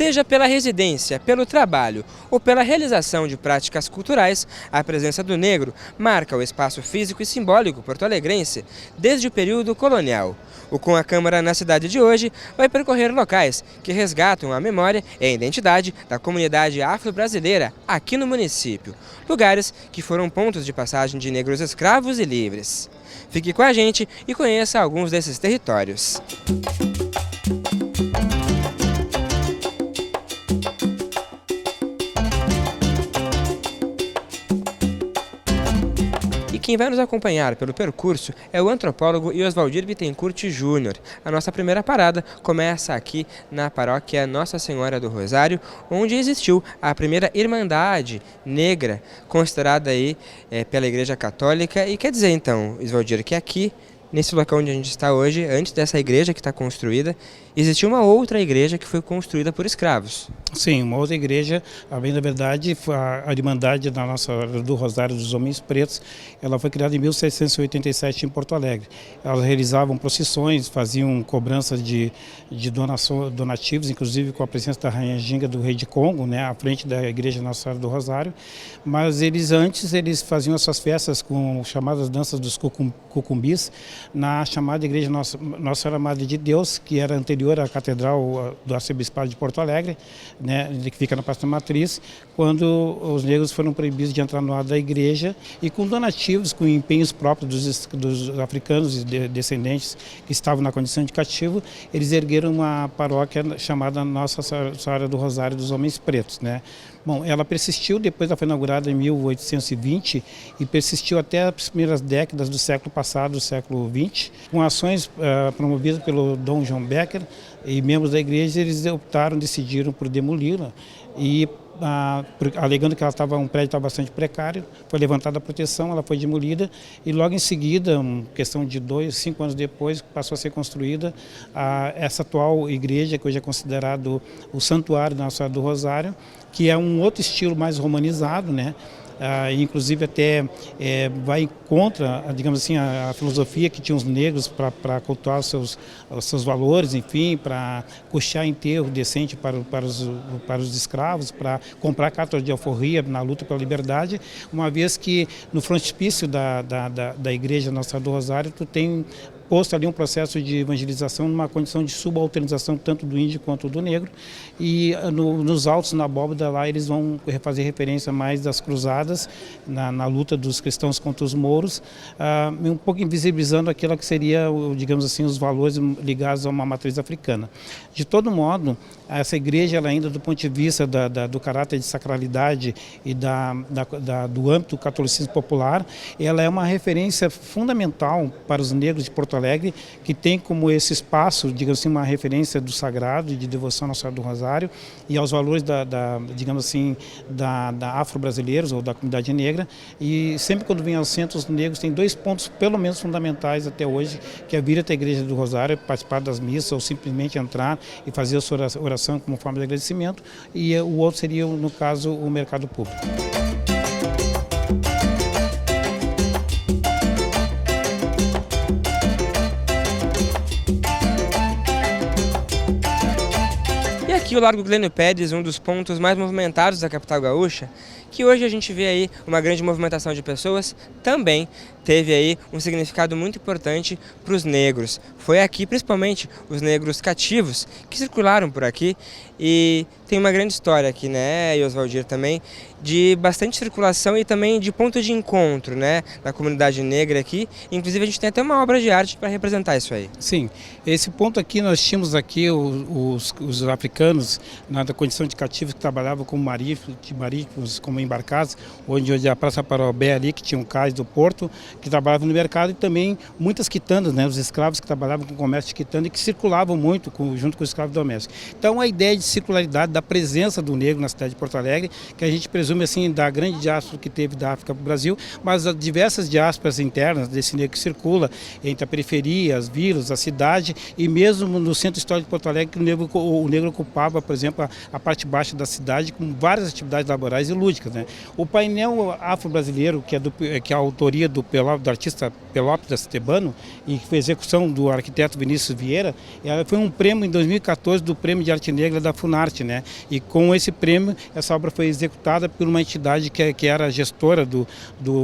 Seja pela residência, pelo trabalho ou pela realização de práticas culturais, a presença do negro marca o espaço físico e simbólico porto-alegrense desde o período colonial. O Com a Câmara na cidade de hoje vai percorrer locais que resgatam a memória e a identidade da comunidade afro-brasileira aqui no município. Lugares que foram pontos de passagem de negros escravos e livres. Fique com a gente e conheça alguns desses territórios. E quem vai nos acompanhar pelo percurso é o antropólogo Oswaldir Bittencourt Júnior. A nossa primeira parada começa aqui na paróquia Nossa Senhora do Rosário, onde existiu a primeira irmandade negra considerada aí pela Igreja Católica. E quer dizer então, Oswaldir, que aqui nesse local onde a gente está hoje, antes dessa igreja que está construída, existiu uma outra igreja que foi construída por escravos. Sim, uma outra igreja, a bem da verdade, a Irmandade da Nossa do Rosário dos Homens Pretos, ela foi criada em 1787 em Porto Alegre. Elas realizavam procissões, faziam cobrança de donativos, inclusive com a presença da Rainha Ginga do Rei de Congo, né, à frente da Igreja Nossa Senhora do Rosário. Mas eles faziam essas festas com chamadas danças dos cucumbis, na chamada Igreja Nossa Senhora Madre de Deus, que era anterior à Catedral do Arcebispado de Porto Alegre, né, que fica na Praça Matriz, quando os negros foram proibidos de entrar no lado da igreja, e com donativos, com empenhos próprios dos africanos e descendentes que estavam na condição de cativo, eles ergueram uma paróquia chamada Nossa Senhora do Rosário dos Homens Pretos, né. Bom, ela persistiu, depois ela foi inaugurada em 1820 e persistiu até as primeiras décadas do século passado, do século XX, com ações promovidas pelo Dom João Becker e membros da igreja. Eles decidiram por demoli-la e alegando que um prédio estava bastante precário, foi levantada a proteção, ela foi demolida e logo em seguida, questão de 5 anos depois, passou a ser construída essa atual igreja, que hoje é considerado o Santuário da Nossa Senhora do Rosário, que é um outro estilo mais romanizado, né? Inclusive até vai contra, digamos assim, a filosofia que tinha os negros para cultuar os seus valores, enfim, para custear enterro decente para os escravos, para comprar cartas de alforria na luta pela liberdade, uma vez que no frontispício da Igreja Nossa Senhora do Rosário tu tem posto ali um processo de evangelização numa condição de subalternização tanto do índio quanto do negro, e nos altos, na abóbada lá, eles vão fazer referência mais das cruzadas, na luta dos cristãos contra os mouros, um pouco invisibilizando aquilo que seria, digamos assim, os valores ligados a uma matriz africana. De todo modo, essa igreja, ela ainda do ponto de vista do caráter de sacralidade e do âmbito do catolicismo popular, ela é uma referência fundamental para os negros de Porto Alegre, que tem como esse espaço, digamos assim, uma referência do sagrado e de devoção à Nossa Senhora do Rosário e aos valores digamos assim, da afro-brasileiros ou da comunidade negra. E sempre quando vem aos centros negros tem 2 pontos pelo menos fundamentais até hoje, que é vir até a Igreja do Rosário, participar das missas ou simplesmente entrar e fazer a sua oração como forma de agradecimento, e o outro seria, no caso, o mercado público. Aqui o Largo Glênio Pérez, um dos pontos mais movimentados da capital gaúcha, que hoje a gente vê aí uma grande movimentação de pessoas, também teve aí um significado muito importante para os negros. Foi aqui, principalmente, os negros cativos que circularam por aqui, e tem uma grande história aqui, né, Oswaldir, também, de bastante circulação e também de ponto de encontro, né, da comunidade negra aqui. Inclusive a gente tem até uma obra de arte para representar isso aí. Sim, esse ponto aqui, nós tínhamos aqui os africanos na condição de cativos que trabalhavam como marítimos, como embarcados, onde a Praça Parobé ali, que tinha um cais do porto, que trabalhavam no mercado, e também muitas quitandas, né, os escravos que trabalhavam com o comércio de quitanda e que circulavam muito junto com os escravos domésticos. Então a ideia de circularidade da presença do negro na cidade de Porto Alegre, que a gente presume presume assim da grande diáspora que teve da África para o Brasil, mas as diversas diásporas internas desse negro que circula entre a periferia, as vilas, a cidade e mesmo no centro histórico de Porto Alegre, que o negro ocupava, por exemplo, a parte baixa da cidade com várias atividades laborais e lúdicas, né? O painel afro-brasileiro, que é a autoria do artista Pelópidas Estebano e que foi execução do arquiteto Vinícius Vieira, ela foi um prêmio em 2014 do Prêmio de Arte Negra da Funarte, né? E com esse prêmio, essa obra foi executada por uma entidade que era gestora do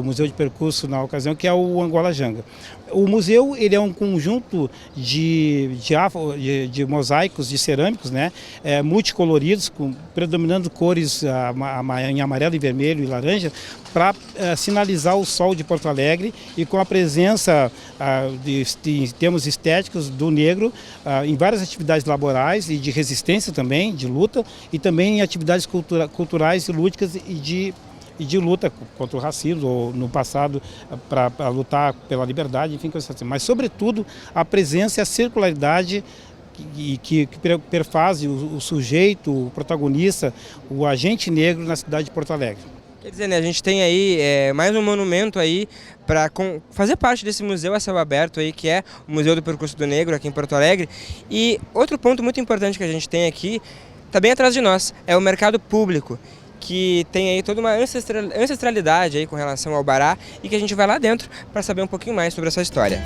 Museu de Percurso na ocasião, que é o Angola Janga. O museu ele é um conjunto de mosaicos, de cerâmicos, né, multicoloridos, predominando cores em amarelo e vermelho e laranja, para sinalizar o sol de Porto Alegre e com a presença, em termos estéticos, do negro em várias atividades laborais e de resistência também, de luta, e também em atividades culturais e lúdicas e de luta contra o racismo, ou no passado para lutar pela liberdade, enfim, coisas assim. Mas, sobretudo, a presença e a circularidade que perfaz o sujeito, o protagonista, o agente negro na cidade de Porto Alegre. Quer dizer, né, a gente tem aí mais um monumento aí para fazer parte desse museu a céu aberto aí, que é o Museu do Percurso do Negro aqui em Porto Alegre. E outro ponto muito importante que a gente tem aqui, está bem atrás de nós, é o mercado público, que tem aí toda uma ancestralidade aí com relação ao Bará e que a gente vai lá dentro para saber um pouquinho mais sobre essa história.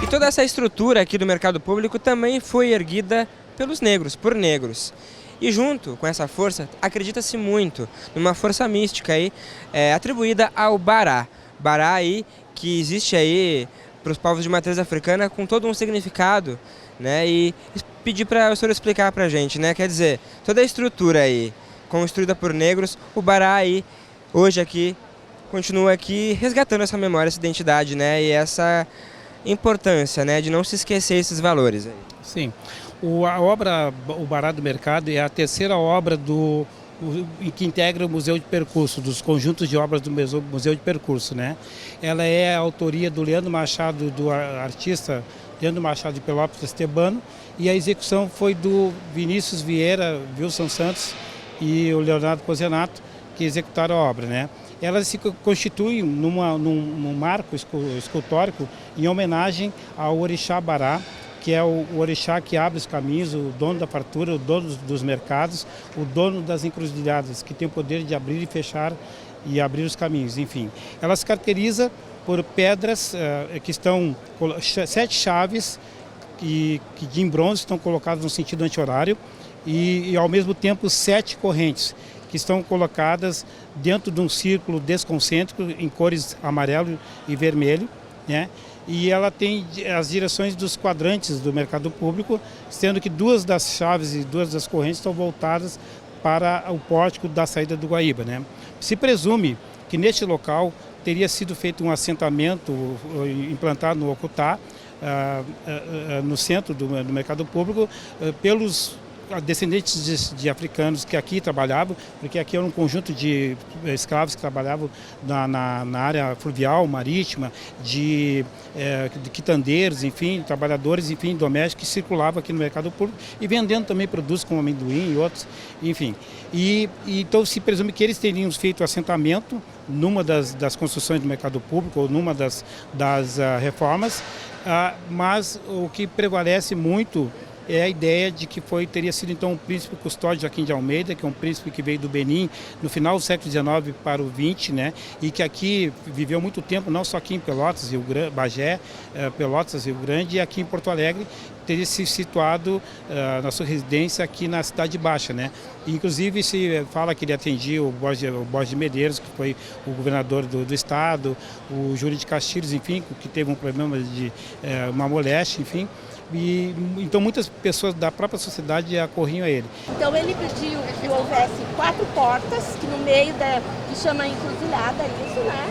E toda essa estrutura aqui do mercado público também foi erguida pelos negros, por negros. E junto com essa força, acredita-se muito numa força mística aí, atribuída ao Bará. Bará aí, que existe aí para os povos de matriz africana com todo um significado, né? E pedir para o senhor explicar para a gente, né? Quer dizer, toda a estrutura aí, construída por negros, o Bará aí, hoje aqui, continua aqui resgatando essa memória, essa identidade, né? E essa importância, né? De não se esquecer esses valores aí. Sim. A obra O Bará do Mercado é a terceira obra que integra o Museu de Percurso, dos conjuntos de obras do Museu de Percurso, né? Ela é a autoria do Leandro Machado, do artista Leandro Machado de Pelópidas Estebano, e a execução foi do Vinícius Vieira, Wilson Santos e o Leonardo Cozenato, que executaram a obra, né? Ela se constitui num marco escultórico em homenagem ao Orixá Bará, que é o orixá que abre os caminhos, o dono da fartura, o dono dos mercados, o dono das encruzilhadas, que tem o poder de abrir e fechar e abrir os caminhos, enfim. Ela se caracteriza por pedras que estão, 7 chaves que de bronze estão colocadas no sentido anti-horário e ao mesmo tempo 7 correntes que estão colocadas dentro de um círculo desconcêntrico em cores amarelo e vermelho, né? E ela tem as direções dos quadrantes do mercado público, sendo que 2 das chaves e 2 das correntes estão voltadas para o pórtico da saída do Guaíba, né? Se presume que neste local teria sido feito um assentamento implantado no Ocutá, no centro do mercado público, pelos descendentes de africanos que aqui trabalhavam, porque aqui era um conjunto de escravos que trabalhavam na área fluvial, marítima, de quitandeiros, enfim, trabalhadores, enfim, domésticos que circulavam aqui no mercado público e vendendo também produtos como amendoim e outros, enfim. E então se presume que eles teriam feito assentamento numa das construções do mercado público ou numa das reformas, mas o que prevalece muito é a ideia de que teria sido então o príncipe Custódio Joaquim de Almeida, que é um príncipe que veio do Benin no final do século XIX para o XX, né? E que aqui viveu muito tempo, não só aqui em Pelotas, Bagé, Pelotas, Rio Grande, e aqui em Porto Alegre, teria se situado na sua residência aqui na Cidade Baixa, né? E, inclusive se fala que ele atendia o Borges de Medeiros, que foi o governador do estado, o Júlio de Castilhos, enfim, que teve um problema de uma moléstia, enfim. E, então muitas pessoas da própria sociedade acorriam a ele. Então ele pediu que houvesse 4 portas, que no meio que chama encruzilhada isso, né?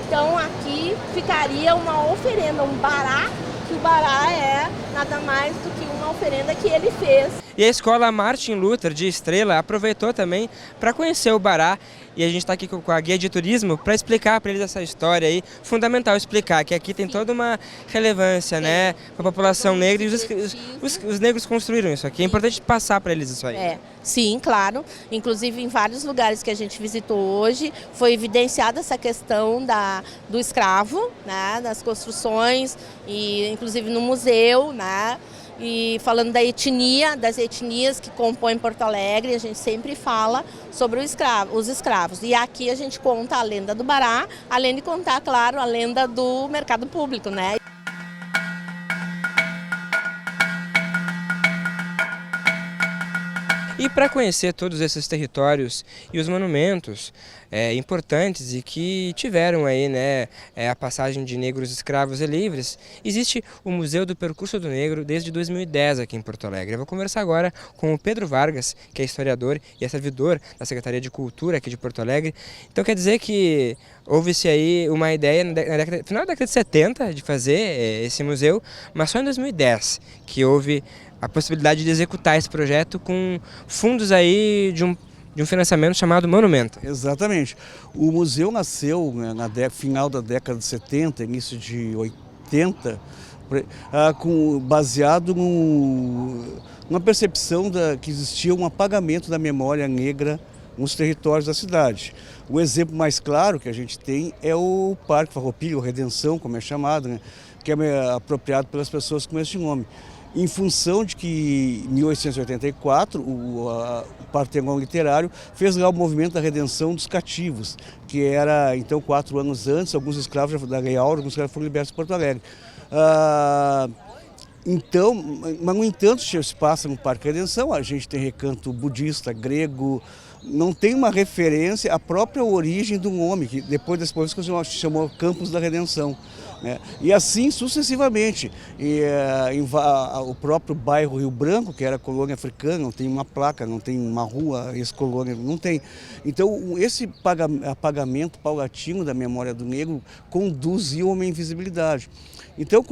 Então aqui ficaria uma oferenda, um bará, que o bará é nada mais do que uma oferenda que ele fez. E a escola Martin Luther de Estrela aproveitou também para conhecer o Bará, e a gente está aqui com a guia de turismo para explicar para eles essa história aí, fundamental explicar que aqui tem toda uma relevância, né, para a população negra, e os negros construíram isso aqui, é importante passar para eles isso aí. Sim, claro, inclusive em vários lugares que a gente visitou hoje, foi evidenciada essa questão do escravo, né, das construções, e inclusive no museu, né. E falando da etnia, das etnias que compõem Porto Alegre, a gente sempre fala sobre os escravos. E aqui a gente conta a lenda do Bará, além de contar, claro, a lenda do mercado público, né? E para conhecer todos esses territórios e os monumentos importantes e que tiveram aí, né, a passagem de negros escravos e livres, existe o Museu do Percurso do Negro desde 2010 aqui em Porto Alegre. Eu vou conversar agora com o Pedro Vargas, que é historiador e é servidor da Secretaria de Cultura aqui de Porto Alegre. Então quer dizer que houve-se aí uma ideia no final da década de 70 de fazer esse museu, mas só em 2010 que houve a possibilidade de executar esse projeto com fundos aí de um financiamento chamado Monumenta. Exatamente. O museu nasceu, né, final da década de 70, início de 80, baseado numa percepção que existia um apagamento da memória negra nos territórios da cidade. O exemplo mais claro que a gente tem é o Parque Farroupilha, ou Redenção, como é chamado, né, que é apropriado pelas pessoas com esse nome. Em função de que, em 1884, o Partenon Literário fez lá o movimento da redenção dos cativos, que era, então, 4 anos antes, alguns escravos da Lei Áurea, alguns escravos foram libertos em Porto Alegre. Então, mas, no entanto, se passa no Parque Redenção, a gente tem recanto budista, grego, não tem uma referência à própria origem do nome, que depois das políticas se chamou Campos da Redenção. Né? E assim sucessivamente. O próprio bairro Rio Branco, que era colônia africana, não tem uma placa, não tem uma rua, ex-colônia, não tem. Então, esse apagamento paulatino da memória do negro conduziu a uma invisibilidade. Então,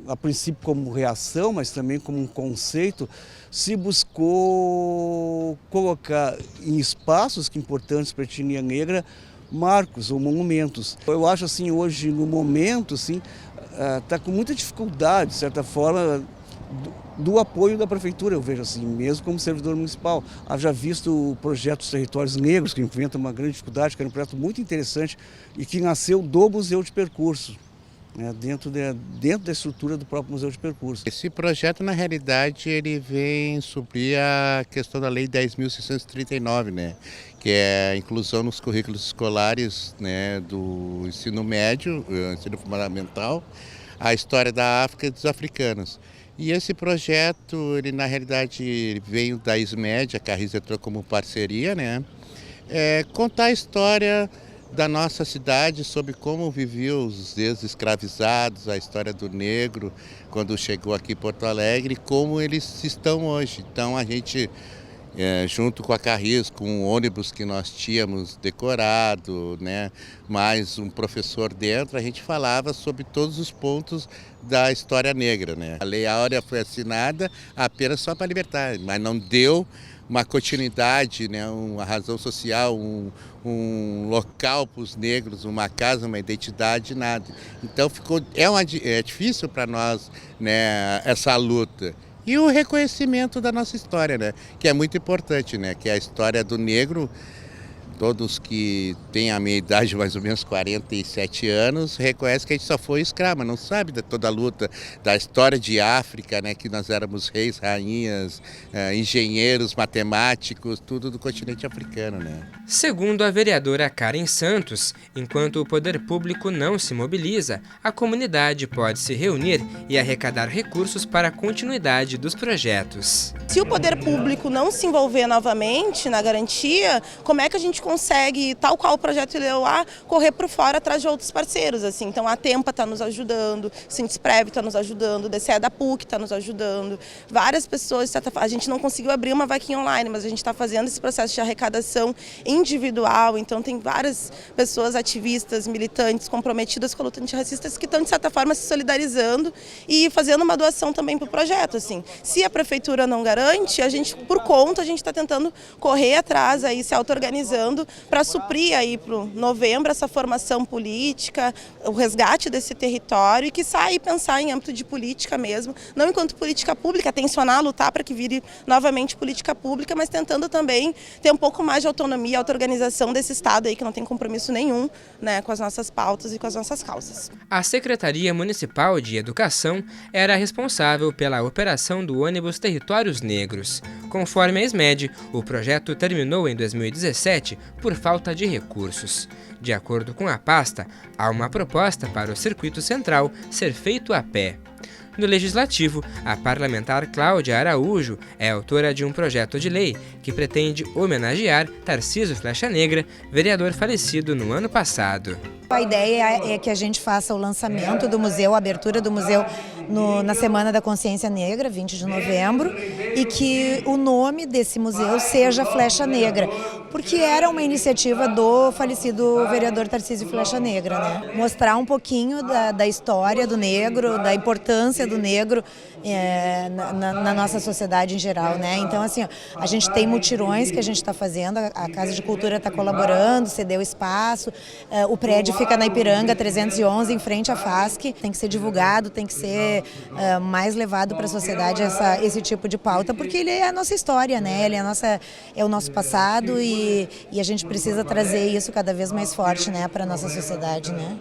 a princípio como reação, mas também como um conceito, se buscou colocar em espaços importantes para a etnia negra marcos ou monumentos. Eu acho assim, hoje no momento, está com muita dificuldade, de certa forma, do apoio da prefeitura, eu vejo assim, mesmo como servidor municipal. Haja visto o projeto dos territórios negros, que enfrenta uma grande dificuldade, que era um projeto muito interessante e que nasceu do Museu de Percurso, né, dentro da estrutura do próprio Museu de Percurso. Esse projeto, na realidade, ele vem suprir a questão da Lei 10.639, né, que é a inclusão nos currículos escolares, né, do ensino médio, ensino fundamental, a história da África e dos africanos. E esse projeto, ele na realidade veio da SMED, a Carris entrou como parceria, né, contar a história da nossa cidade, sobre como viviam os ex-escravizados, a história do negro quando chegou aqui em Porto Alegre, como eles estão hoje. Então a gente, junto com a Carris, com o ônibus que nós tínhamos decorado, né, mais um professor dentro, a gente falava sobre todos os pontos da história negra, né. A Lei Áurea foi assinada apenas só para libertar, mas não deu uma continuidade, né, uma razão social, um local para os negros, uma casa, uma identidade, nada. Então é difícil para nós, né, essa luta. E o reconhecimento da nossa história, né, que é muito importante, né, que é a história do negro. Todos que têm a minha idade, mais ou menos 47 anos, reconhecem que a gente só foi escravo, mas não sabe de toda a luta, da história de África, né, que nós éramos reis, rainhas, engenheiros, matemáticos, tudo do continente africano, né. Segundo a vereadora Karen Santos, enquanto o poder público não se mobiliza, a comunidade pode se reunir e arrecadar recursos para a continuidade dos projetos. Se o poder público não se envolver novamente na garantia, como é que a gente consegue, tal qual o projeto Ileuá, correr por fora atrás de outros parceiros, assim. Então a Tempa está nos ajudando, o Sindesprev está nos ajudando, o DCE da PUC está nos ajudando, várias pessoas, a gente não conseguiu abrir uma vaquinha online, mas a gente está fazendo esse processo de arrecadação individual, então tem várias pessoas ativistas, militantes, comprometidas com a luta antirracista que estão, de certa forma, se solidarizando e fazendo uma doação também para o projeto, assim. Se a prefeitura não garante, a gente, por conta, a gente está tentando correr atrás, aí, se auto-organizando para suprir aí para novembro essa formação política, o resgate desse território e que saia pensar em âmbito de política mesmo, não enquanto política pública, tensionar, lutar para que vire novamente política pública, mas tentando também ter um pouco mais de autonomia, auto-organização desse Estado aí que não tem compromisso nenhum, né, com as nossas pautas e com as nossas causas. A Secretaria Municipal de Educação era responsável pela operação do ônibus Territórios Negros. Conforme a SMED, o projeto terminou em 2017 por falta de recursos. De acordo com a pasta, há uma proposta para o Circuito Central ser feito a pé. No Legislativo, a parlamentar Cláudia Araújo é autora de um projeto de lei que pretende homenagear Tarcísio Flecha Negra, vereador falecido no ano passado. A ideia é que a gente faça o lançamento do museu, a abertura do museu na Semana da Consciência Negra, 20 de novembro, e que o nome desse museu seja Flecha Negra, porque era uma iniciativa do falecido vereador Tarcísio Flecha Negra, né? Mostrar um pouquinho da história do negro, da importância do negro na nossa sociedade em geral, né? Então, assim, a gente tem mutirões que a gente está fazendo, a Casa de Cultura está colaborando, cedeu espaço, o prédio fica na Ipiranga 311, em frente à FASC, tem que ser divulgado, tem que ser mais levado para a sociedade esse tipo de pauta, porque ele é a nossa história, né? Ele é o nosso passado e a gente precisa trazer isso cada vez mais forte, né, para a nossa sociedade, né?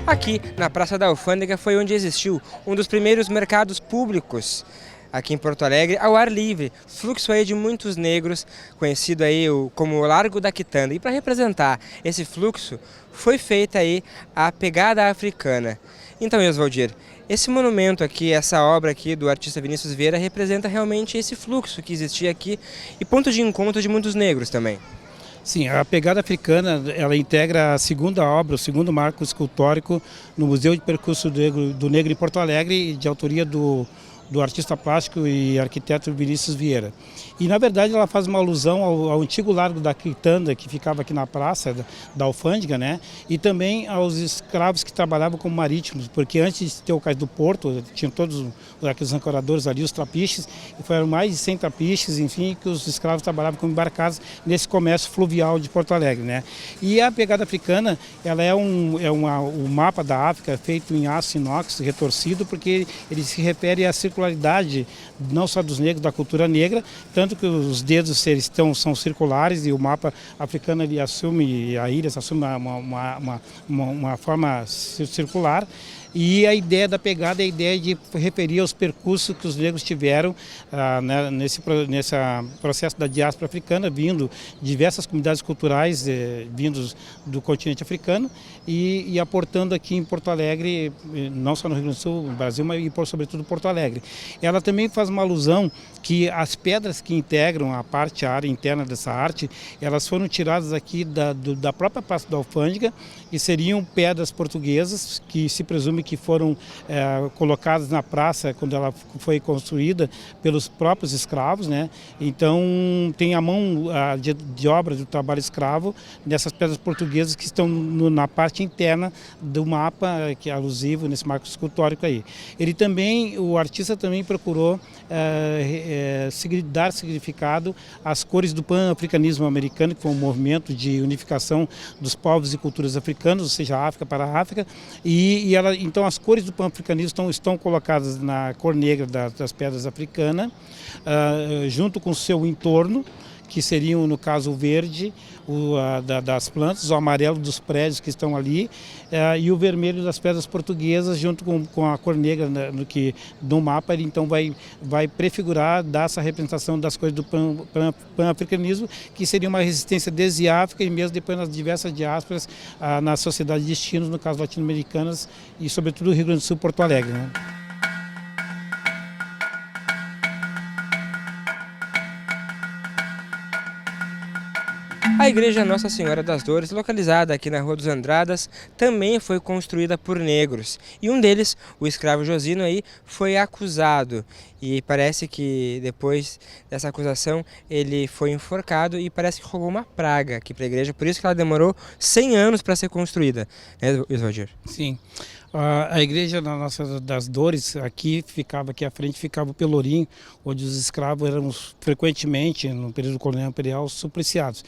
Aqui, na Praça da Alfândega, foi onde existiu um dos primeiros mercados públicos aqui em Porto Alegre, ao ar livre, fluxo aí de muitos negros, conhecido aí como o Largo da Quitanda. E para representar esse fluxo, foi feita aí a pegada africana. Então, Oswaldir, esse monumento aqui, essa obra aqui do artista Vinícius Vieira representa realmente esse fluxo que existia aqui e ponto de encontro de muitos negros também. Sim, a pegada africana, ela integra a segunda obra, o segundo marco escultórico no Museu de Percurso do Negro em Porto Alegre, de autoria do artista plástico e arquiteto Vinícius Vieira. E, na verdade, ela faz uma alusão ao antigo Largo da Quitanda, que ficava aqui na praça da Alfândega, né? E também aos escravos que trabalhavam como marítimos, porque antes de ter o cais do porto, tinham todos aqueles ancoradores ali, os trapiches, e foram mais de 100 trapiches, enfim, que os escravos trabalhavam como embarcados nesse comércio fluvial de Porto Alegre, né? E a pegada africana, ela é um mapa da África feito em aço inox retorcido, porque ele se refere à circularidade não só dos negros, da cultura negra, tanto que os dedos são circulares e o mapa africano ele assume, a ilha assume uma forma circular. E a ideia da pegada é a ideia de referir aos percursos que os negros tiveram nesse processo da diáspora africana, vindo de diversas comunidades culturais vindos do continente africano e aportando aqui em Porto Alegre, não só no Rio Grande do Sul, no Brasil, mas sobretudo Porto Alegre. Ela também faz uma alusão que as pedras que integram a área interna dessa arte, elas foram tiradas aqui da própria Praça da Alfândega e seriam pedras portuguesas que se presume que foram colocadas na praça quando ela foi construída pelos próprios escravos, né? Então tem a mão de obra do trabalho escravo nessas pedras portuguesas que estão na parte interna do mapa que é alusivo nesse marco escultórico aí. O artista também procurou dar significado às cores do pan-africanismo americano, que foi um movimento de unificação dos povos e culturas africanos, ou seja, a África para a África, então as cores do pan-africanismo estão colocadas na cor negra das pedras africanas, junto com o seu entorno, que seriam, no caso, o verde das plantas, o amarelo dos prédios que estão ali e o vermelho das pedras portuguesas, junto com a cor negra no mapa. Ele então vai prefigurar, dar essa representação das cores do pan-africanismo, que seria uma resistência desde a África e mesmo depois nas diversas diásporas, nas sociedades de destinos, no caso latino-americanas e, sobretudo, o Rio Grande do Sul, Porto Alegre, né? A igreja Nossa Senhora das Dores, localizada aqui na Rua dos Andradas, também foi construída por negros. E um deles, o escravo Josino, aí, foi acusado. E parece que depois dessa acusação ele foi enforcado e parece que rolou uma praga aqui para a igreja. Por isso que ela demorou 100 anos para ser construída, né, Oswaldir? Sim. A igreja Nossa das Dores, aqui à frente ficava o Pelourinho, onde os escravos eram frequentemente, no período colonial imperial, supliciados.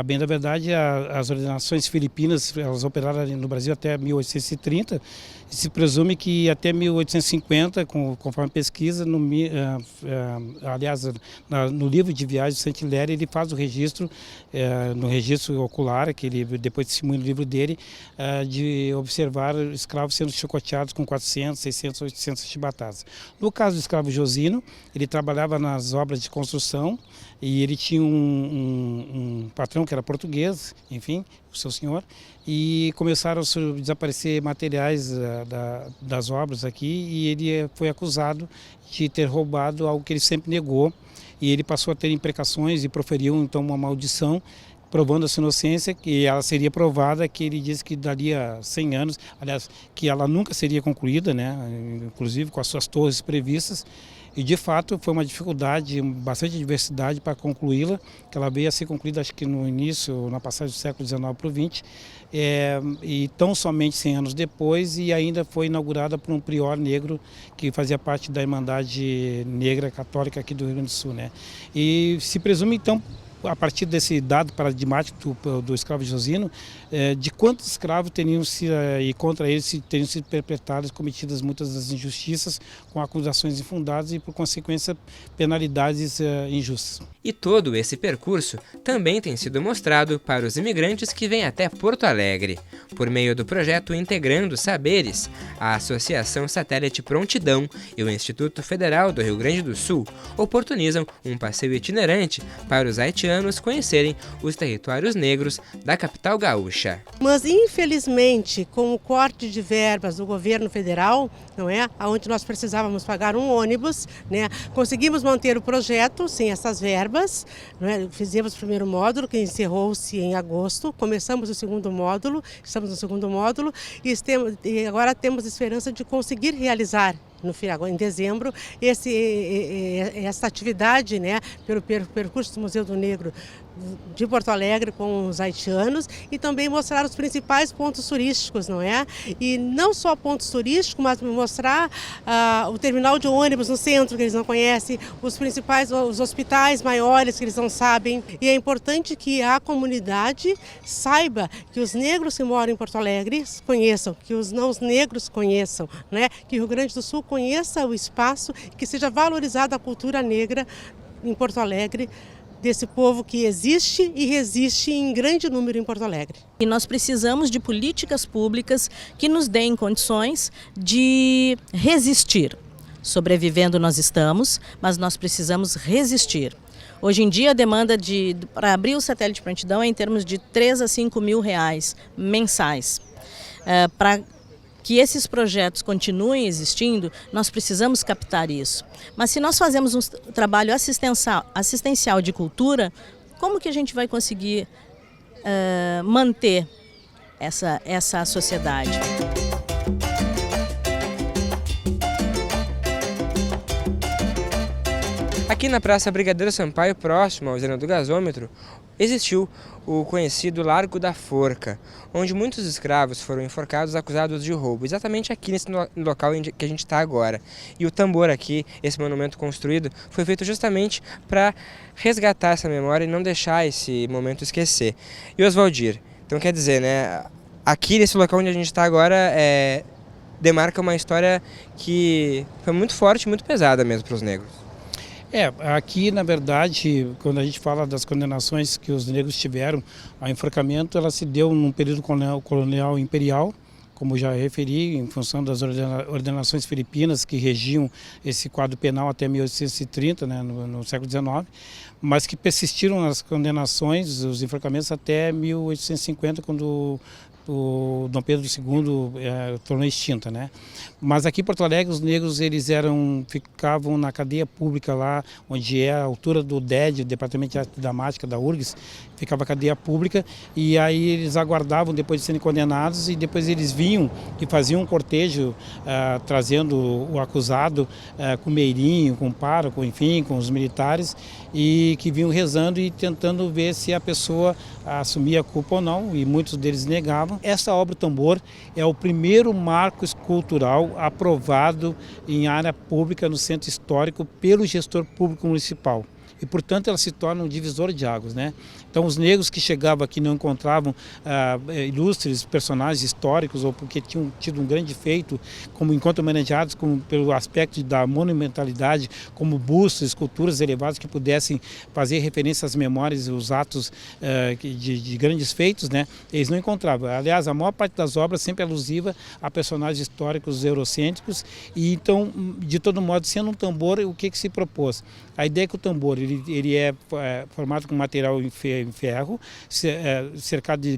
Bem da verdade, as ordenações filipinas, elas operaram no Brasil até 1830, e se presume que até 1850, conforme pesquisa, aliás, no livro de viagem de Saint-Hilaire, ele faz o registro, no registro ocular, que ele depois testemunha no livro dele, de observar escravos sendo chicoteados com 400, 600, 800 chibatadas. No caso do escravo Josino, ele trabalhava nas obras de construção e ele tinha um patrão que era português, enfim, o seu senhor, e começaram a desaparecer materiais das obras aqui e ele foi acusado de ter roubado algo que ele sempre negou e ele passou a ter imprecações e proferiu então uma maldição, provando a sua inocência, que ela seria provada, que ele disse que daria 100 anos, aliás, que ela nunca seria concluída, né, inclusive com as suas torres previstas, e de fato foi uma dificuldade, bastante diversidade para concluí-la, que ela veio a ser concluída acho que no início, na passagem do século XIX para o XX, e tão somente 100 anos depois, e ainda foi inaugurada por um prior negro que fazia parte da Irmandade Negra Católica aqui do Rio Grande do Sul, né. E se presume então, a partir desse dado paradigmático do escravo Josino, de quantos escravos teriam e contra eles teriam sido perpetradas, cometidas muitas das injustiças, com acusações infundadas e, por consequência, penalidades injustas. E todo esse percurso também tem sido mostrado para os imigrantes que vêm até Porto Alegre. Por meio do projeto Integrando Saberes, a Associação Satélite Prontidão e o Instituto Federal do Rio Grande do Sul oportunizam um passeio itinerante para os haitianos conhecerem os territórios negros da capital gaúcha. Mas, infelizmente, com o corte de verbas do governo federal, não é, onde nós precisávamos pagar um ônibus, né, conseguimos manter o projeto sem essas verbas, não é, fizemos o primeiro módulo, que encerrou-se em agosto, começamos o segundo módulo, estamos no segundo módulo e agora temos esperança de conseguir realizar em dezembro, essa atividade, né, pelo percurso do Museu do Negro de Porto Alegre com os haitianos e também mostrar os principais pontos turísticos, não é? E não só pontos turísticos, mas mostrar o terminal de ônibus no centro, que eles não conhecem, os hospitais maiores que eles não sabem. E é importante que a comunidade saiba que os negros que moram em Porto Alegre conheçam, que os não negros conheçam, né? Que o Rio Grande do Sul conheça o espaço, que seja valorizada a cultura negra em Porto Alegre, desse povo que existe e resiste em grande número em Porto Alegre. E nós precisamos de políticas públicas que nos deem condições de resistir. Sobrevivendo nós estamos, mas nós precisamos resistir. Hoje em dia a demanda para abrir o satélite prontidão é em termos de 3 a 5 mil reais mensais. Para que esses projetos continuem existindo, nós precisamos captar isso. Mas se nós fazemos um trabalho assistencial de cultura, como que a gente vai conseguir manter essa sociedade? Aqui na Praça Brigadeiro Sampaio, próximo à usina do gasômetro, existiu o conhecido Largo da Forca, onde muitos escravos foram enforcados acusados de roubo, exatamente aqui nesse local que a gente está agora. E o tambor aqui, esse monumento construído, foi feito justamente para resgatar essa memória e não deixar esse momento esquecer. E Oswaldir, então quer dizer, né, aqui nesse local onde a gente está agora, demarca uma história que foi muito forte e muito pesada mesmo para os negros. Aqui, na verdade, quando a gente fala das condenações que os negros tiveram ao enforcamento, ela se deu num período colonial imperial, como já referi, em função das ordenações filipinas que regiam esse quadro penal até 1830, né, no século XIX, mas que persistiram as condenações, os enforcamentos até 1850, quando o Dom Pedro II tornou extinta, né? Mas aqui em Porto Alegre os negros ficavam na cadeia pública lá, onde é a altura do DED, Departamento de Arte Dramática da URGS, ficava a cadeia pública, e aí eles aguardavam depois de serem condenados, e depois eles vinham e faziam um cortejo trazendo o acusado com meirinho, com pároco, enfim, com os militares, e que vinham rezando e tentando ver se a pessoa assumia a culpa ou não, e muitos deles negavam. Essa obra, o Tambor, é o primeiro marco escultural aprovado em área pública no centro histórico pelo gestor público municipal. E, portanto, ela se torna um divisor de águas, né? Então, os negros que chegavam aqui não encontravam ilustres personagens históricos ou porque tinham tido um grande feito, como enquanto homenageados pelo aspecto da monumentalidade, como bustos, esculturas elevadas que pudessem fazer referência às memórias e os atos de grandes feitos, né? Eles não encontravam. Aliás, a maior parte das obras sempre é alusiva a personagens históricos eurocêntricos, e então, de todo modo, sendo um tambor, o que se propôs? A ideia é que o tambor ele é formado com material em ferro, cercado de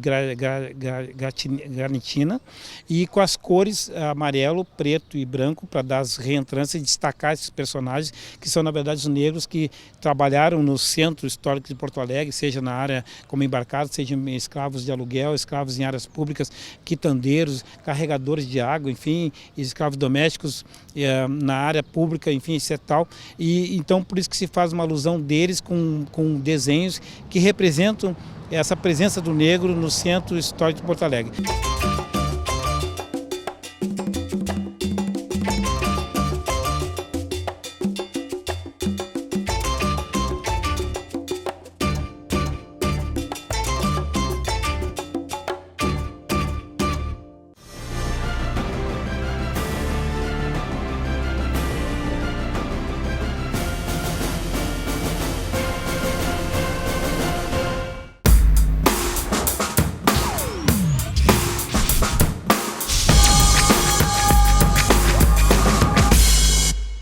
granitina, e com as cores amarelo, preto e branco para dar as reentrâncias e destacar esses personagens que são, na verdade, os negros que trabalharam no centro histórico de Porto Alegre, seja na área como embarcados, seja escravos de aluguel, escravos em áreas públicas, quitandeiros, carregadores de água, enfim, escravos domésticos na área pública, enfim, isso é tal. E então, por isso que se faz uma alusão deles com desenhos que representam essa presença do negro no centro histórico de Porto Alegre.